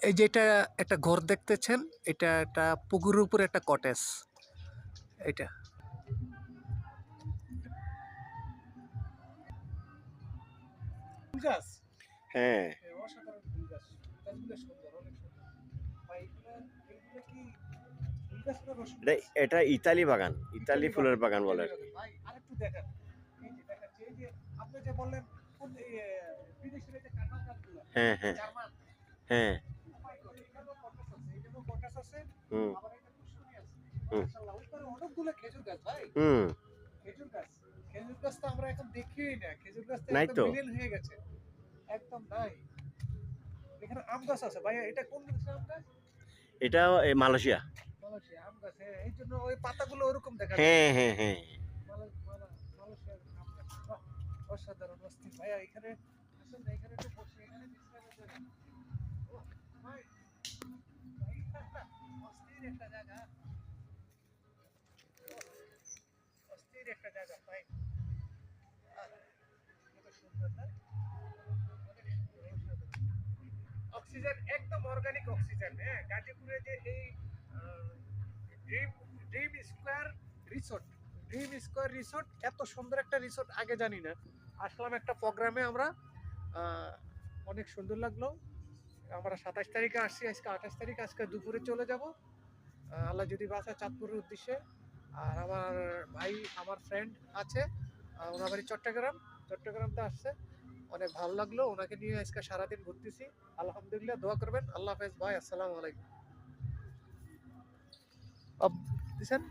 এই যে এটা একটা ঘর দেখতেছেন, এটা একটা পুকুরের উপরে একটা কটেজ। এটা ফুল গাছ। হ্যাঁ, অসাধারণ ফুল গাছ। গাছগুলো সুন্দর, অনেক সুন্দর। ভাই এগুলো কি ফুল গাছ না রসুন এটা গাছ? এটা ইতালি বাগান, ইতালি ফুলের বাগান বলে ইতালি আর কি। বাগান। ভাই আরেকটু দেখান। এই যে দেখাচ্ছি, এই যে আপনি যে বললেন কোন বিদেশের এই যে কাঁঠাল গাছগুলো, হ্যাঁ, হ্যাঁ, জার্মান। হ্যাঁ, Oh my God, এখানেও কটেজ আছে, এখানেও কটেজ আছে, হুম, আবার এটা পুষ্করী আছে। হুম, মাশাআল্লাহ, ওই পারে অনেকগুলো খেজুর গাছ ভাই। হুম, খেজুর গাছ। খেজুর গাছ তো আমরা এখন দেখিই না। খেজুর গাছ তো নাই একদম তো। বিলীন হয়ে গেছে। একদম নাই। এখানে আম গাছ আছে ভাইয়া, এটা কোন দেশের আম গাছ? এটা মালয়েশিয়া। মালয়েশিয়া আম গাছ। হ্যাঁ, এই জন্য ওই পাতাগুলো ওরকম দেখা যায়। হ্যাঁ, হ্যাঁ, হ্যাঁ। মালয়েশিয়ার আম গাছ। বাহ! অসাধারণ অস্থির ভাইয়া, এখানে আসেন না, এখানে একটু বসি, এখানে বিশ্রামের জায়গা। ওহ ভাই, ভাই, অস্থির একটা জায়গা। অস্থির একটা জায়গা ভাই। আহ, কত সুন্দর না? অনেক সুন্দর, অসাধারণ। অক্সিজেন একদম অর্গানিক অক্সিজেন। হ্যাঁ, গাজীপুরে যে এই dream dream square resort, dream square resort, এত সুন্দর একটা রিসোর্ট আগে জানি না। আসলাম একটা প্রোগ্রামে আমরা, আহ, অনেক সুন্দর লাগলো। আমরা 27 তারিখে আসছি, আজকে 28 তারিখ, আজকে দুপুরে চলে যাব আল্লাহ যদি বাঁচায়, চাঁদপুরের উদ্দেশ্যে। আর আমার ভাই, আমার ফ্রেন্ড আছে, ওনার বাড়ি চট্টগ্রাম, চট্টগ্রামতে আসছে। অনেক ভালো লাগলো, ওনাকে নিয়ে আজকে সারাদিন ঘুরতেছি। আলহামদুলিল্লাহ, দোয়া করবেন। আল্লাহ হাফেজ ভাই, আসসালামু আলাইকুম। দিছেন